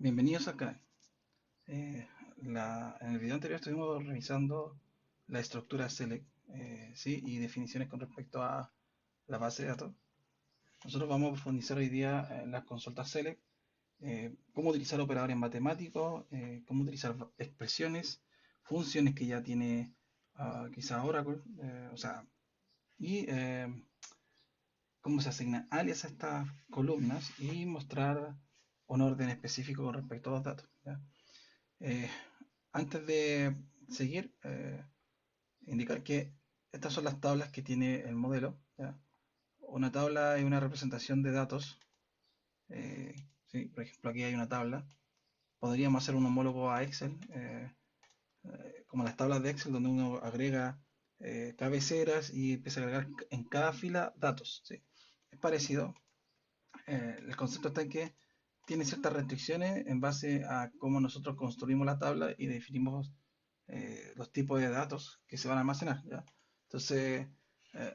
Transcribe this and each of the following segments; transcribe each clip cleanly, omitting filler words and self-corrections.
Bienvenidos al canal. Eh, en el video anterior estuvimos revisando la estructura select, ¿sí? Y definiciones con respecto a la base de datos. Nosotros vamos a profundizar hoy día en las consultas select, cómo utilizar operadores matemáticos, cómo utilizar expresiones, funciones que ya tiene quizá Oracle, o sea, y cómo se asigna alias a estas columnas y mostrar un orden específico con respecto a los datos, ¿ya? Eh, Antes de seguir, indicar que estas son las tablas que tiene el modelo, ¿ya? Una tabla es una representación de datos. ¿Sí? Por ejemplo, aquí hay una tabla. Podríamos hacer un homólogo a Excel, como las tablas de Excel, donde uno agrega cabeceras y empieza a agregar en cada fila datos, ¿sí? Es parecido. El concepto está en que tiene ciertas restricciones en base a cómo nosotros construimos la tabla y definimos los tipos de datos que se van a almacenar, ¿ya? Entonces,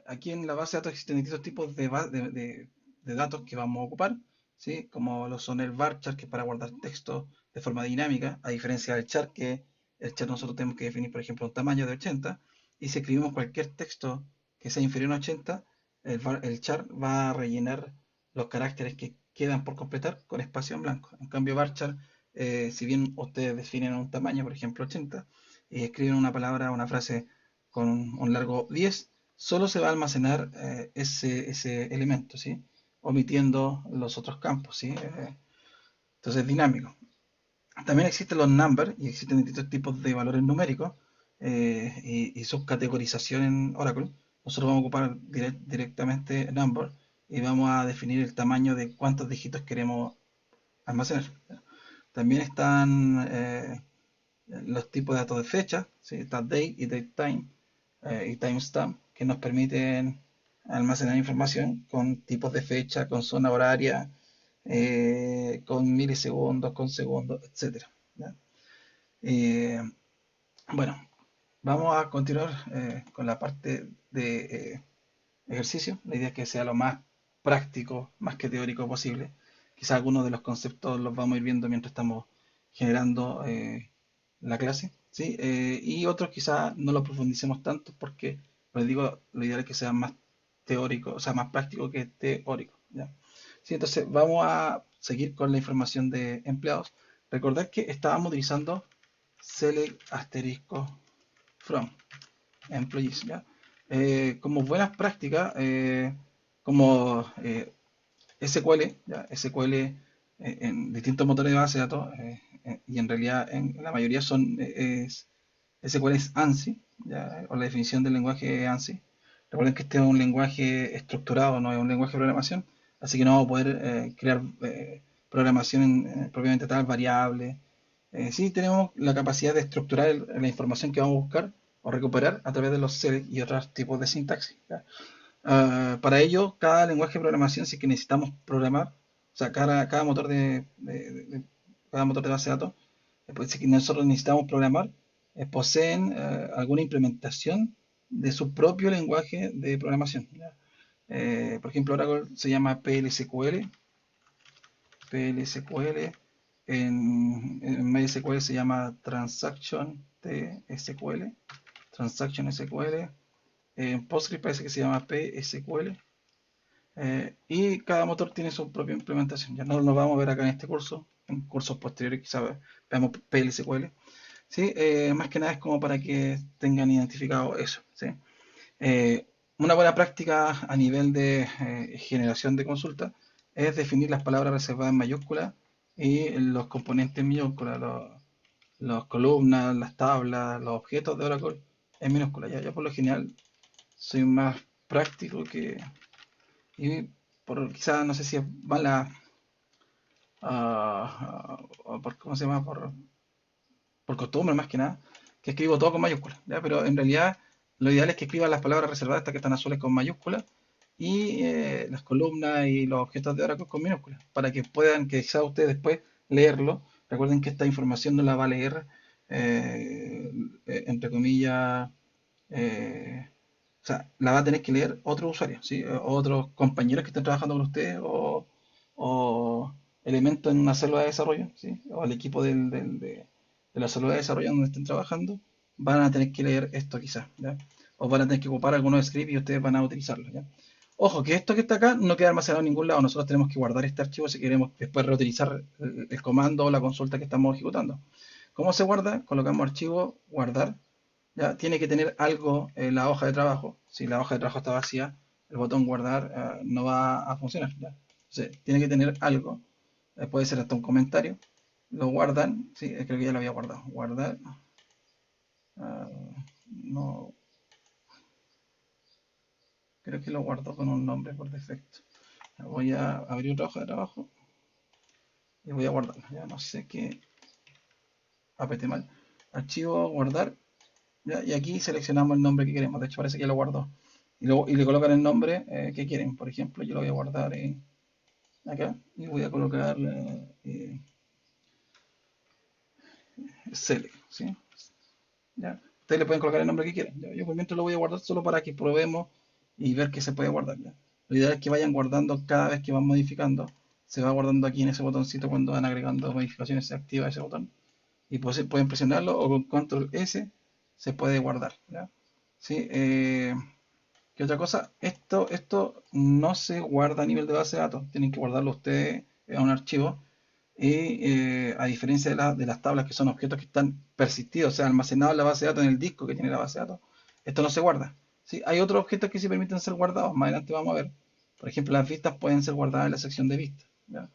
aquí en la base de datos existen distintos tipos de datos que vamos a ocupar, ¿sí? Como lo son el varchar, que es para guardar texto de forma dinámica, a diferencia del char, que el char nosotros tenemos que definir, por ejemplo, un tamaño de 80, y si escribimos cualquier texto que sea inferior a 80, el char va a rellenar los caracteres que quedan por completar con espacio en blanco. En cambio, varchar, si bien ustedes definen un tamaño, por ejemplo 80, y escriben una palabra, una frase con un largo 10, solo se va a almacenar ese elemento, ¿sí? Omitiendo los otros campos, ¿sí? Entonces es dinámico. También existen los numbers y existen distintos tipos de valores numéricos y subcategorización en Oracle. Nosotros vamos a ocupar directamente number y vamos a definir el tamaño de cuántos dígitos queremos almacenar. También están los tipos de datos de fecha, ¿sí? Está date y datetime y timestamp, que nos permiten almacenar información con tipos de fecha, con zona horaria, con milisegundos, con segundos, etcétera, ¿ya? Eh, bueno, vamos a continuar con la parte de ejercicio. La idea es que sea lo más práctico, más que teórico posible. Quizás algunos de los conceptos los vamos a ir viendo mientras estamos generando la clase, ¿sí? Y otros quizás no lo profundicemos tanto porque, les digo, lo ideal es que sea más teórico, o sea, más práctico que teórico, ¿ya? Sí, entonces vamos a seguir con la información de empleados. Recordad que estábamos utilizando select asterisco from employees, ¿ya? Como buenas prácticas, como SQL, ¿ya? SQL en distintos motores de base de datos, y en realidad en la mayoría son SQL es ANSI, ¿ya? O la definición del lenguaje es ANSI. Recuerden que este es un lenguaje estructurado, no es un lenguaje de programación, así que no vamos a poder crear programación propiamente tal, variables. Sí tenemos la capacidad de estructurar la información que vamos a buscar o recuperar a través de los select y otros tipos de sintaxis, ¿ya? Para ello, cada lenguaje de programación, si es que necesitamos programar, o sea, cada motor cada motor de base de datos, pues, si nosotros necesitamos programar, poseen alguna implementación de su propio lenguaje de programación, ¿ya? Por ejemplo, Oracle se llama PLSQL, PLSQL, en MySQL se llama Transaction TSQL, Transaction SQL, en Postgres parece que se llama PSQL, y cada motor tiene su propia implementación. Ya no lo vamos a ver acá en este curso, en cursos posteriores quizás veamos PLSQL. ¿Sí? Más que nada es como para que tengan identificado eso, ¿sí? Eh, una buena práctica a nivel de generación de consulta es definir las palabras reservadas en mayúsculas y los componentes en minúsculas, los columnas, las tablas, los objetos de Oracle en minúsculas. Yo por lo general soy más práctico que... Y por quizás no sé si es mala... ¿cómo se llama? Por costumbre más que nada, que escribo todo con mayúsculas, ¿ya? Pero en realidad lo ideal es que escriban las palabras reservadas, estas que están azules con mayúsculas, y las columnas y los objetos de Oracle con minúsculas, para que puedan, que quizás ustedes después leerlo. Recuerden que esta información no la va a leer, entre comillas, o sea, la va a tener que leer otro usuario, ¿sí? Otros compañeros que estén trabajando con ustedes o elemento en una célula de desarrollo, ¿sí? O el equipo de la célula de desarrollo donde estén trabajando, van a tener que leer esto quizás, ¿ya? O van a tener que ocupar algunos scripts y ustedes van a utilizarlos, ¿ya? Ojo, que esto que está acá no queda almacenado en ningún lado. Nosotros tenemos que guardar este archivo si queremos después reutilizar el comando o la consulta que estamos ejecutando. ¿Cómo se guarda? Colocamos archivo, guardar. Ya tiene que tener algo en la hoja de trabajo. Si la hoja de trabajo está vacía, el botón guardar no va a funcionar. ¿Ya? Entonces, tiene que tener algo. Puede ser hasta un comentario. Lo guardan. Sí, creo que ya lo había guardado. Guardar. No, creo que lo guardo con un nombre por defecto. Voy a abrir otra hoja de trabajo y voy a guardarlo. Ya no sé qué apreté mal. Archivo, guardar. ¿Ya? Y aquí seleccionamos el nombre que queremos. De hecho, parece que ya lo guardó. Y le colocan el nombre que quieren. Por ejemplo, yo lo voy a guardar acá y voy a colocar select. ¿Sí? ¿Ya? Ustedes le pueden colocar el nombre que quieran. ¿Ya? Yo por mientras lo voy a guardar solo para que probemos y ver que se puede guardar. ¿Ya? Lo ideal es que vayan guardando cada vez que van modificando. Se va guardando aquí en ese botoncito cuando van agregando modificaciones, se activa ese botón. Y pueden presionarlo o con control S se puede guardar. ¿Ya? ¿Sí? ¿Qué otra cosa? Esto no se guarda a nivel de base de datos. Tienen que guardarlo ustedes a un archivo. Y a diferencia de las tablas que son objetos que están persistidos, o sea, almacenados en la base de datos en el disco que tiene la base de datos, esto no se guarda. ¿Sí? Hay otros objetos que sí permiten ser guardados. Más adelante vamos a ver. Por ejemplo, las vistas pueden ser guardadas en la sección de vistas. ¿Ya?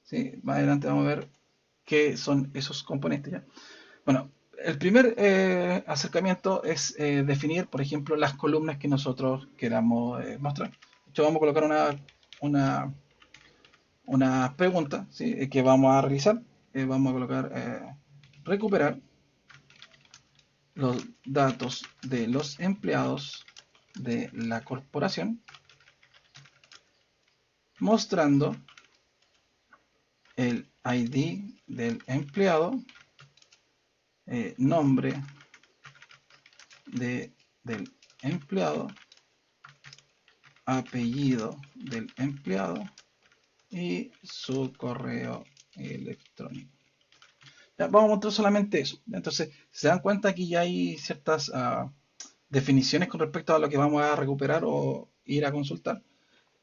¿Sí? Más adelante vamos a ver qué son esos componentes. ¿Ya? Bueno, el primer acercamiento es definir, por ejemplo, las columnas que nosotros queramos mostrar. De hecho, vamos a colocar una pregunta, ¿sí? Que vamos a realizar. Vamos a colocar recuperar los datos de los empleados de la corporación, mostrando el ID del empleado, nombre del empleado, apellido del empleado y su correo electrónico. Ya, vamos a mostrar solamente eso. Entonces, si se dan cuenta, aquí ya hay ciertas definiciones con respecto a lo que vamos a recuperar o ir a consultar.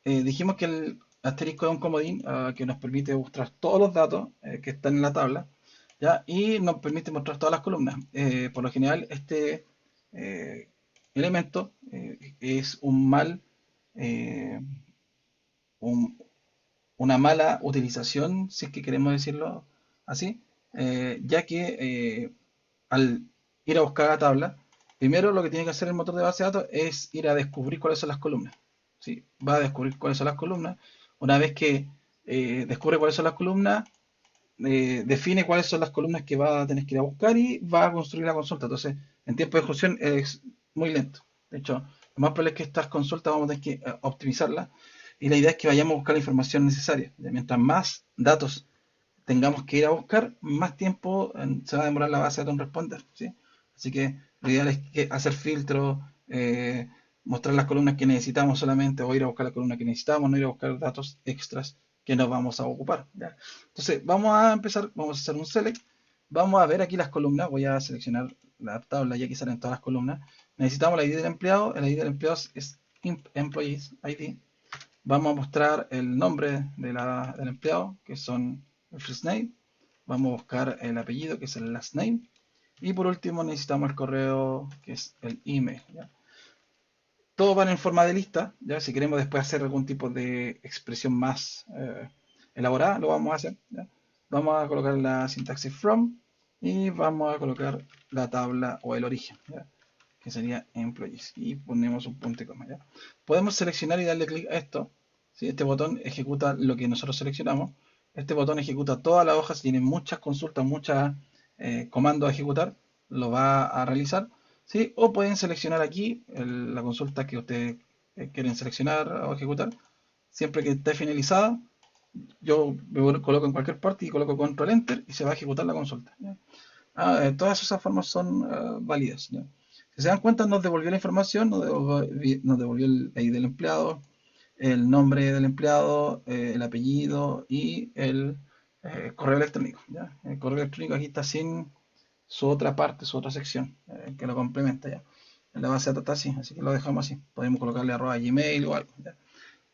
Dijimos que el asterisco es un comodín que nos permite mostrar todos los datos que están en la tabla, ¿ya? Y nos permite mostrar todas las columnas. Por lo general, este elemento es eh, un, una mala utilización, si es que queremos decirlo así, ya que al ir a buscar la tabla, primero lo que tiene que hacer el motor de base de datos es ir a descubrir cuáles son las columnas. ¿Sí? Va a descubrir cuáles son las columnas. Una vez que descubre cuáles son las columnas, define cuáles son las columnas que va a tener que ir a buscar y va a construir la consulta. Entonces, en tiempo de ejecución es muy lento. De hecho, lo más probable es que estas consultas vamos a tener que optimizarlas y la idea es que vayamos a buscar la información necesaria. Mientras más datos tengamos que ir a buscar, más tiempo se va a demorar la base de datos en responder. ¿Sí? Así que lo ideal es que hacer filtros, mostrar las columnas que necesitamos solamente o ir a buscar la columna que necesitamos, no ir a buscar datos extras que nos vamos a ocupar. ¿Ya? Entonces, vamos a empezar, vamos a hacer un select, vamos a ver aquí las columnas, voy a seleccionar la tabla ya que salen todas las columnas. Necesitamos el ID del empleado, el ID del empleado es employees ID. Vamos a mostrar el nombre del empleado, que son el first name. Vamos a buscar el apellido, que es el last name. Y por último necesitamos el correo, que es el email. ¿Ya? Todo van en forma de lista. ¿Ya? Si queremos después hacer algún tipo de expresión más elaborada, lo vamos a hacer. ¿Ya? Vamos a colocar la sintaxis from y vamos a colocar la tabla o el origen, ¿ya? Que sería employees. Y ponemos un punto y coma. ¿Ya? Podemos seleccionar y darle clic a esto. ¿Sí? Este botón ejecuta lo que nosotros seleccionamos. Este botón ejecuta toda la hoja. Si tienen muchas consultas, muchos comandos a ejecutar, lo va a realizar. ¿Sí? O pueden seleccionar aquí la consulta que ustedes quieren seleccionar o ejecutar. Siempre que esté finalizada, yo me coloco en cualquier parte y coloco control enter y se va a ejecutar la consulta. ¿Ya? Todas esas formas son válidas. ¿Ya? Si se dan cuenta, nos devolvió la información, nos devolvió el ID del empleado, el nombre del empleado, el apellido y el correo electrónico, ¿ya? El correo electrónico aquí está sin su otra parte, su otra sección, que lo complementa, ¿ya? En la base de datos sí, así que lo dejamos así. Podemos colocarle arroba Gmail o algo, ¿ya?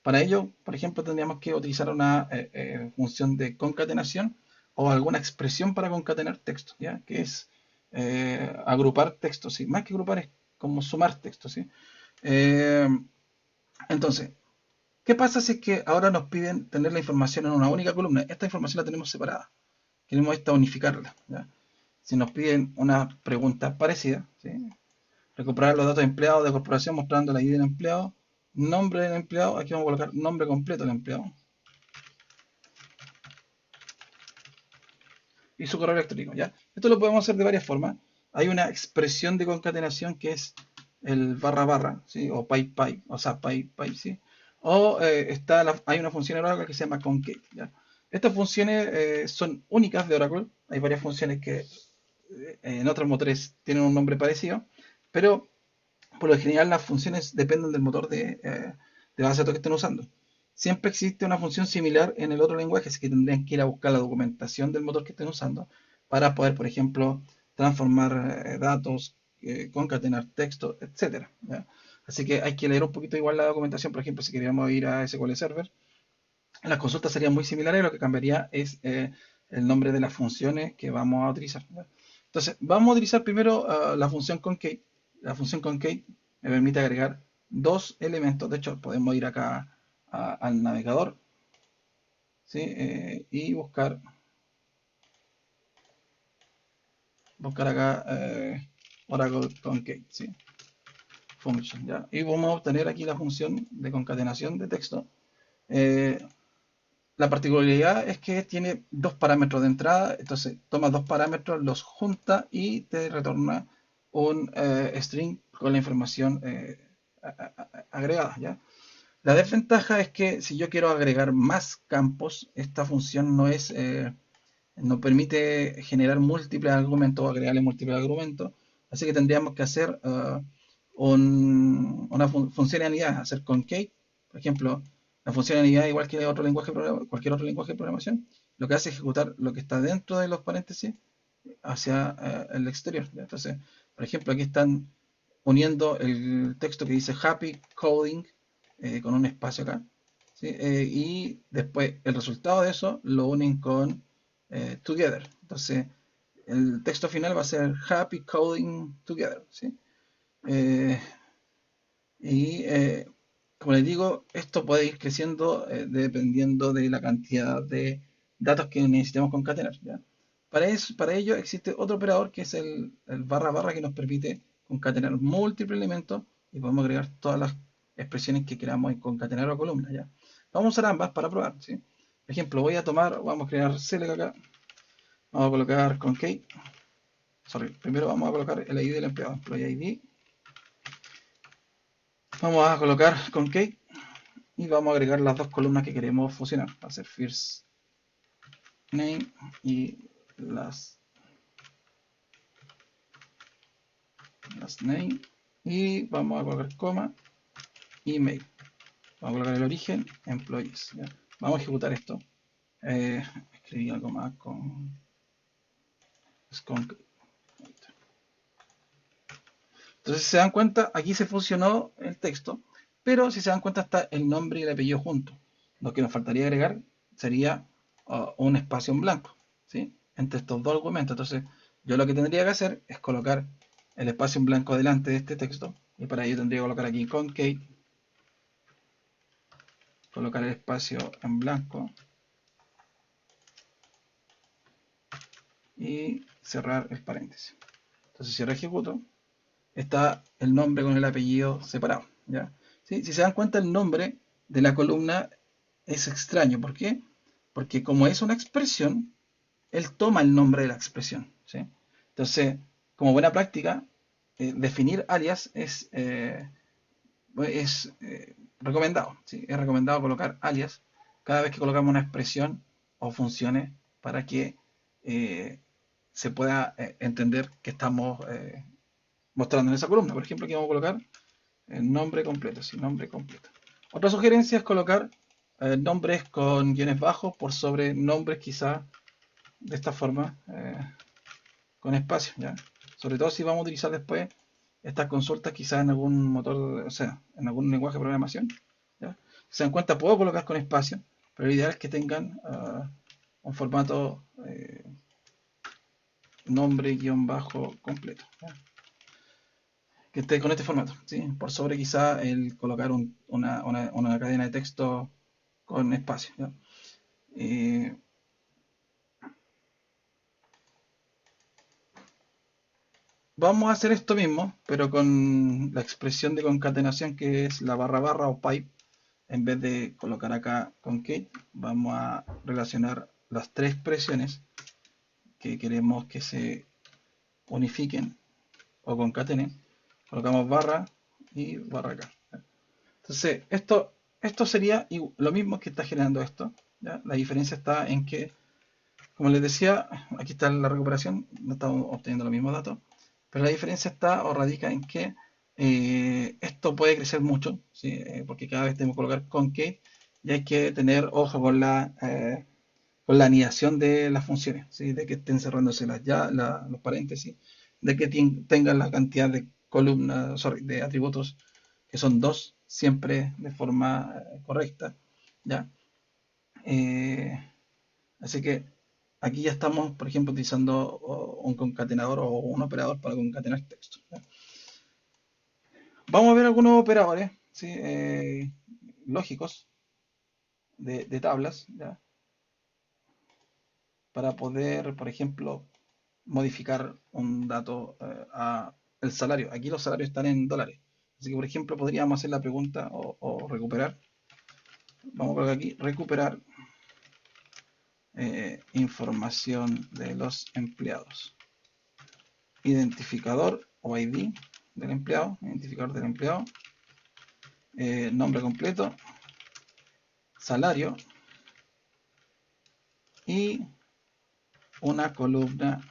Para ello, por ejemplo, tendríamos que utilizar una función de concatenación o alguna expresión para concatenar texto, ¿ya? Que es agrupar texto, ¿sí? Más que agrupar es como sumar texto, ¿sí? Eh, entonces, ¿qué pasa si es que ahora nos piden tener la información en una única columna? Esta información la tenemos separada. Queremos esta unificarla, ¿ya? Si nos piden una pregunta parecida, ¿sí? Recuperar los datos de empleado de corporación mostrando la ID del empleado, nombre del empleado, aquí vamos a colocar nombre completo del empleado y su correo electrónico, ¿ya? Esto lo podemos hacer de varias formas. Hay una expresión de concatenación que es el barra barra, ¿sí? O pipe pipe, o sea, pipe pipe, ¿sí? O hay una función en Oracle que se llama concate, ¿ya? Estas funciones son únicas de Oracle. Hay varias funciones que en otros motores tienen un nombre parecido, pero por lo general las funciones dependen del motor de base de datos que estén usando. Siempre existe una función similar en el otro lenguaje, así que tendrían que ir a buscar la documentación del motor que estén usando para poder, por ejemplo, transformar datos, concatenar texto, etcétera, ¿ya? Así que hay que leer un poquito igual la documentación, por ejemplo, si queríamos ir a SQL Server, las consultas serían muy similares, lo que cambiaría es el nombre de las funciones que vamos a utilizar, ¿ya? Entonces, vamos a utilizar primero la función concate. La función concate me permite agregar dos elementos. De hecho, podemos ir acá al navegador, ¿sí? Y buscar acá Oracle concate, ¿sí? Function, ¿ya? Y vamos a obtener aquí la función de concatenación de texto. Eh, La particularidad es que tiene dos parámetros de entrada, entonces toma dos parámetros, los junta y te retorna un string con la información agregada, ¿ya? La desventaja es que si yo quiero agregar más campos, esta función no permite generar múltiples argumentos o agregarle múltiples argumentos, así que tendríamos que hacer una funcionalidad, hacer concate, por ejemplo, la funcionalidad, igual que cualquier otro lenguaje de programación, lo que hace es ejecutar lo que está dentro de los paréntesis hacia el exterior. ¿Ya? Entonces, por ejemplo, aquí están uniendo el texto que dice happy coding con un espacio acá, ¿sí? Y después el resultado de eso lo unen con together. Entonces, el texto final va a ser happy coding together, ¿sí? Eh, y como les digo, esto puede ir creciendo dependiendo de la cantidad de datos que necesitemos concatenar, ¿ya? Para ello existe otro operador que es el barra barra que nos permite concatenar múltiples elementos y podemos agregar todas las expresiones que queramos en concatenar o columnas, ¿ya? Vamos a usar ambas para probar, ¿sí? Por ejemplo, vamos a crear select acá, vamos a colocar concate, primero vamos a colocar el ID del empleado, employee ID, vamos a colocar concate y vamos a agregar las dos columnas que queremos fusionar. Va a ser first name y last name. Y vamos a colocar coma, email. Vamos a colocar el origen, employees. ¿Ya? Vamos a ejecutar esto. Escribí algo más con. Entonces, si se dan cuenta, aquí se fusionó el texto, pero si se dan cuenta está el nombre y el apellido juntos. Lo que nos faltaría agregar sería un espacio en blanco, ¿sí? Entre estos dos argumentos. Entonces, yo lo que tendría que hacer es colocar el espacio en blanco delante de este texto, y para ello tendría que colocar aquí concate, colocar el espacio en blanco y cerrar el paréntesis. Entonces, si ahora ejecuto, está el nombre con el apellido separado, ¿ya? ¿Sí? Si se dan cuenta, el nombre de la columna es extraño. ¿Por qué? Porque como es una expresión, él toma el nombre de la expresión, ¿sí? Entonces, como buena práctica, definir alias es recomendado, ¿sí? Es recomendado colocar alias cada vez que colocamos una expresión o funciones para que se pueda entender que estamos mostrando en esa columna. Por ejemplo, aquí vamos a colocar el nombre completo, sí, nombre completo. Otra sugerencia es colocar nombres con guiones bajos por sobre nombres quizá de esta forma, con espacio, ¿ya? Sobre todo si vamos a utilizar después estas consultas quizás en algún motor, o sea, en algún lenguaje de programación, ¿ya? Si se dan cuenta, puedo colocar con espacio, pero lo ideal es que tengan un formato nombre guión bajo completo, ¿ya? Que esté con este formato, ¿sí? Por sobre quizá el colocar una cadena de texto con espacio, ¿ya? Eh, Vamos a hacer esto mismo, pero con la expresión de concatenación que es la barra barra o pipe. En vez de colocar acá concate, vamos a relacionar las tres expresiones que queremos que se unifiquen o concatenen. Colocamos barra y barra acá. Entonces, esto sería lo mismo que está generando esto, ¿ya? La diferencia está en que, como les decía, aquí está la recuperación, no estamos obteniendo los mismos datos, pero la diferencia está o radica en que esto puede crecer mucho, ¿sí? Porque cada vez tenemos que colocar concate y hay que tener ojo con la anidación de las funciones, ¿sí? De que estén cerrándose los paréntesis, de que tengan la cantidad de columnas, sorry, de atributos que son dos siempre de forma correcta, ¿ya? Eh, Así que aquí ya estamos, por ejemplo, utilizando un concatenador o un operador para concatenar texto, ¿ya? Vamos a ver algunos operadores, ¿sí? Lógicos de tablas, ¿ya? Para poder, por ejemplo, modificar un dato a el salario. Aquí los salarios están en dólares. Así que, por ejemplo, podríamos hacer la pregunta o recuperar. Vamos a colocar aquí, recuperar información de los empleados. Identificador o ID del empleado, identificador del empleado, nombre completo, salario y una columna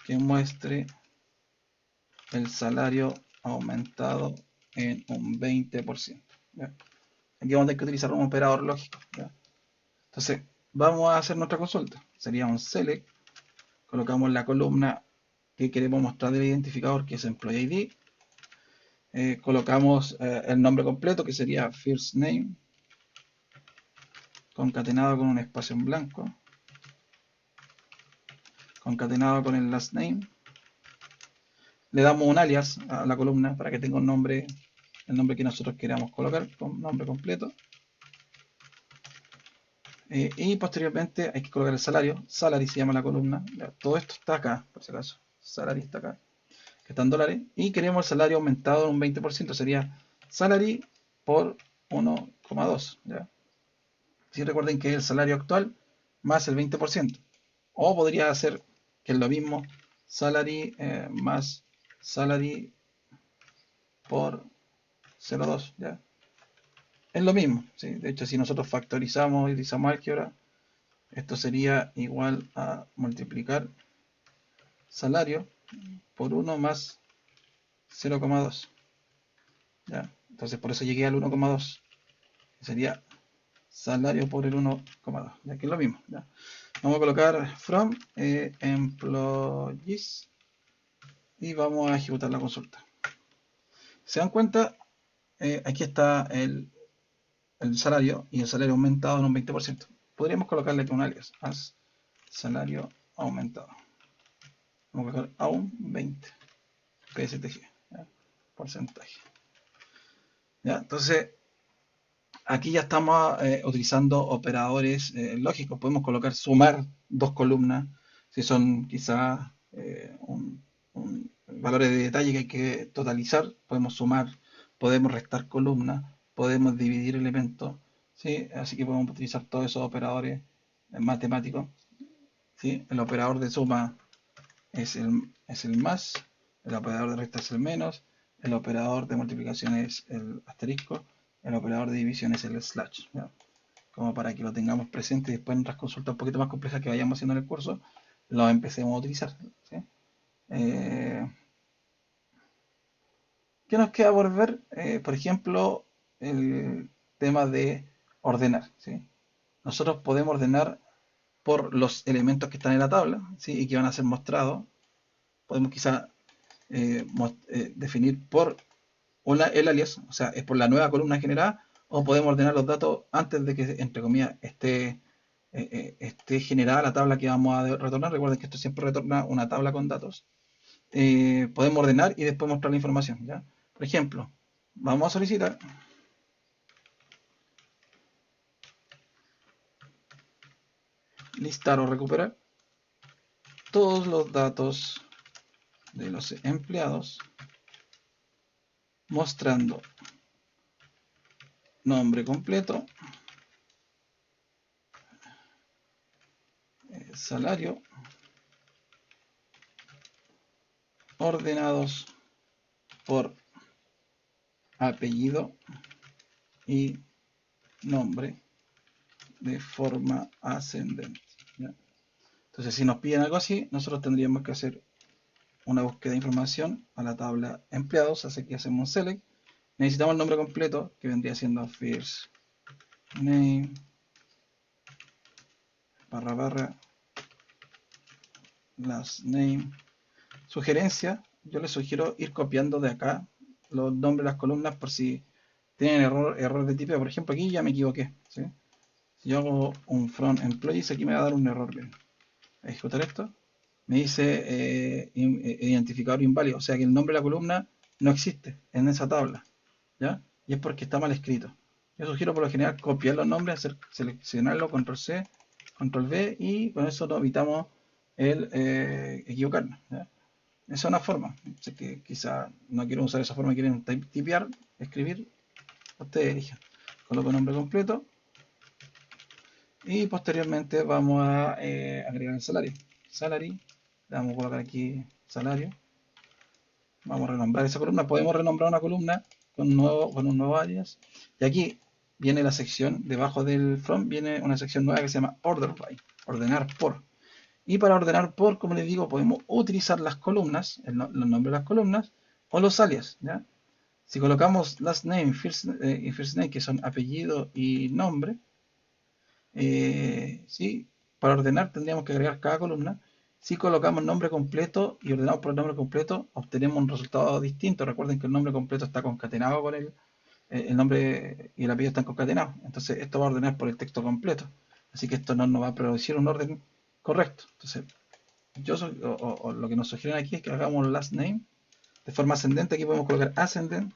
que muestre el salario aumentado en un 20%. ¿Ya? Aquí vamos a tener que utilizar un operador lógico, ¿ya? Entonces, vamos a hacer nuestra consulta. Sería un select, colocamos la columna que queremos mostrar del identificador, que es employee ID, colocamos el nombre completo, que sería first name, concatenado con un espacio en blanco, concatenado con el last name, le damos un alias a la columna para que tenga un nombre, el nombre que nosotros queramos colocar, con nombre completo, y posteriormente hay que colocar el salario, salary se llama la columna, ya, todo esto está acá, por si acaso, salary está acá, que está en dólares, y queremos el salario aumentado en un 20%, sería salary por 1,2, ¿ya? Si recuerden que es el salario actual más el 20%, o podría ser que es lo mismo, salary más salary por 0,2, ¿ya? Es lo mismo, ¿sí? De hecho, si nosotros factorizamos y utilizamos álgebra, esto sería igual a multiplicar salario por 1 más 0,2, ¿ya? Entonces por eso llegué al 1,2, sería salario por el 1,2, ya que es lo mismo, ¿ya? Vamos a colocar from employees y vamos a ejecutar la consulta. ¿Se dan cuenta? Aquí está el salario y el salario aumentado en un 20%. Podríamos colocarle un alias, as salario aumentado. Vamos a colocar a un 20, PSTG, ¿ya? Porcentaje. ¿Ya? Entonces, aquí ya estamos utilizando operadores lógicos. Podemos colocar sumar dos columnas, si son quizás valores de detalle que hay que totalizar, podemos sumar, podemos restar columnas, podemos dividir elementos, ¿sí? Así que podemos utilizar todos esos operadores matemáticos, ¿sí? El operador de suma es el más, el operador de resta es el menos, el operador de multiplicación es el asterisco, el operador de división es el slash, ¿ya? Como para que lo tengamos presente y después en otras consultas un poquito más complejas que vayamos haciendo en el curso, lo empecemos a utilizar, ¿sí? Eh, ¿Qué nos queda por ver? Por ejemplo, el tema de ordenar, ¿sí? Nosotros podemos ordenar por los elementos que están en la tabla, ¿sí? Y que van a ser mostrados. Podemos quizá definir por el alias, o sea, es por la nueva columna generada, o podemos ordenar los datos antes de que, entre comillas, esté generada la tabla que vamos a retornar. Recuerden que esto siempre retorna una tabla con datos. Podemos ordenar y después mostrar la información, ¿ya? Por ejemplo, vamos a solicitar listar o recuperar todos los datos de los empleados mostrando nombre completo, salario, ordenados por apellido y nombre de forma ascendente, ¿ya? Entonces, si nos piden algo así, nosotros tendríamos que hacer una búsqueda de información a la tabla empleados, así que hacemos un select. Necesitamos el nombre completo, que vendría siendo first name / last name. Sugerencia, yo les sugiero ir copiando de acá los nombres de las columnas por si tienen error de tipo. Por ejemplo, aquí ya me equivoqué, ¿sí? Si yo hago un from employees, aquí me va a dar un error. Bien. A ejecutar esto, me dice identificador inválido, o sea que el nombre de la columna no existe en esa tabla, ¿ya? Y es porque está mal escrito. Yo sugiero por lo general copiar los nombres, seleccionarlo, control C, control V, y con eso nos evitamos el equivocarnos, ¿ya? Esa es una forma. Sé que quizá no quieren usar esa forma, quieren tipear, escribir, ustedes elijan. Coloco el nombre completo y posteriormente vamos a agregar el salario. Salary, le vamos a colocar aquí salario. Vamos a renombrar esa columna. Podemos renombrar una columna con un nuevo alias. Y aquí viene la sección, debajo del from, viene una sección nueva que se llama order by, ordenar por. Y para ordenar por, como les digo, podemos utilizar las columnas, los nombres de las columnas, o los alias, ¿ya? Si colocamos last name y first name, que son apellido y nombre, ¿sí? Para ordenar tendríamos que agregar cada columna. Si colocamos nombre completo y ordenamos por el nombre completo, obtenemos un resultado distinto. Recuerden que el nombre completo está concatenado con el nombre y el apellido están concatenados. Entonces esto va a ordenar por el texto completo. Así que esto no nos va a producir un orden correcto. Entonces, lo que nos sugieren aquí es que hagamos last name de forma ascendente. Aquí podemos colocar ascendent,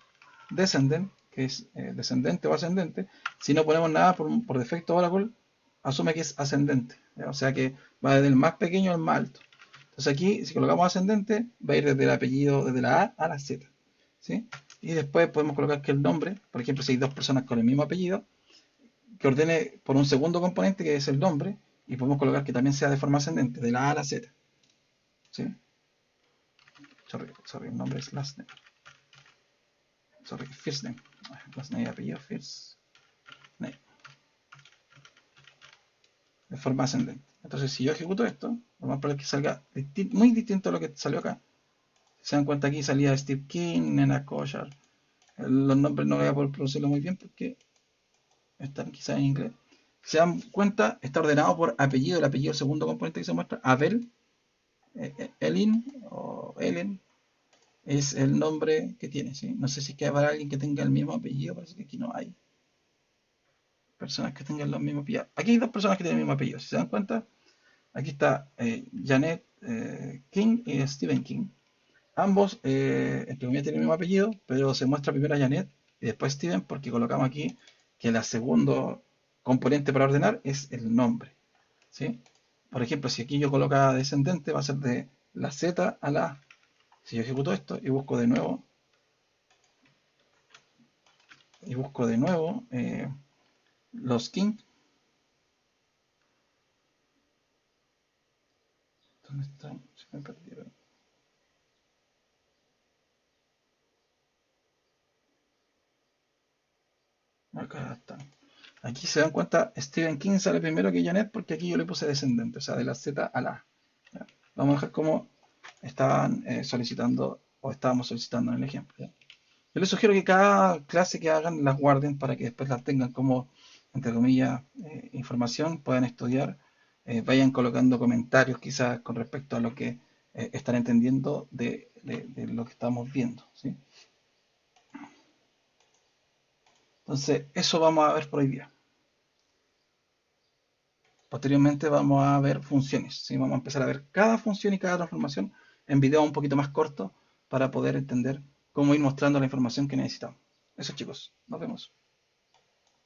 descendent, que es descendente o ascendente. Si no ponemos nada por defecto, Oracle asume que es ascendente, ¿ya? O sea que va desde el más pequeño al más alto. Entonces aquí, si colocamos ascendente, va a ir desde el apellido, desde la A a la Z, ¿sí? Y después podemos colocar que el nombre, por ejemplo, si hay dos personas con el mismo apellido, que ordene por un segundo componente, que es el nombre, y podemos colocar que también sea de forma ascendente, de la A a la Z, ¿sí? Sorry, el nombre es last name. Sorry, first name. Last name, apellido, first name. De forma ascendente. Entonces, si yo ejecuto esto, lo más probable es que salga muy distinto a lo que salió acá. Si se dan cuenta, aquí salía Steve King, Nena Koshar. Los nombres no voy a poder pronunciarlo muy bien porque están quizás en inglés. Si se dan cuenta, está ordenado por apellido. El apellido, el segundo componente que se muestra, Abel, Elin o Ellen, es el nombre que tiene, ¿sí? No sé si queda para alguien que tenga el mismo apellido, parece que aquí no hay personas que tengan los mismos apellidos. Aquí hay dos personas que tienen el mismo apellido, si se dan cuenta. Aquí está Janet King y Stephen King. Ambos, entre comillas, tienen el mismo apellido, pero se muestra primero a Janet y después Steven porque colocamos aquí que el segundo componente para ordenar es el nombre, ¿sí? Por ejemplo, si aquí yo colocaba descendente, va a ser de la Z a la A. Si yo ejecuto esto y busco de nuevo, los King, ¿dónde están? Se me perdieron. Acá están. Aquí se dan cuenta, Stephen King sale primero que Janet porque aquí yo le puse descendente, o sea, de la Z a la A. ¿Ya? Vamos a dejar como estaban solicitando o estábamos solicitando en el ejemplo, ¿ya? Yo les sugiero que cada clase que hagan las guarden para que después las tengan como entre comillas, información, puedan estudiar, vayan colocando comentarios quizás con respecto a lo que están entendiendo de lo que estamos viendo, ¿sí? Entonces, eso vamos a ver por hoy día. Posteriormente vamos a ver funciones, ¿sí? Vamos a empezar a ver cada función y cada transformación en videos un poquito más cortos para poder entender cómo ir mostrando la información que necesitamos. Eso, chicos, nos vemos.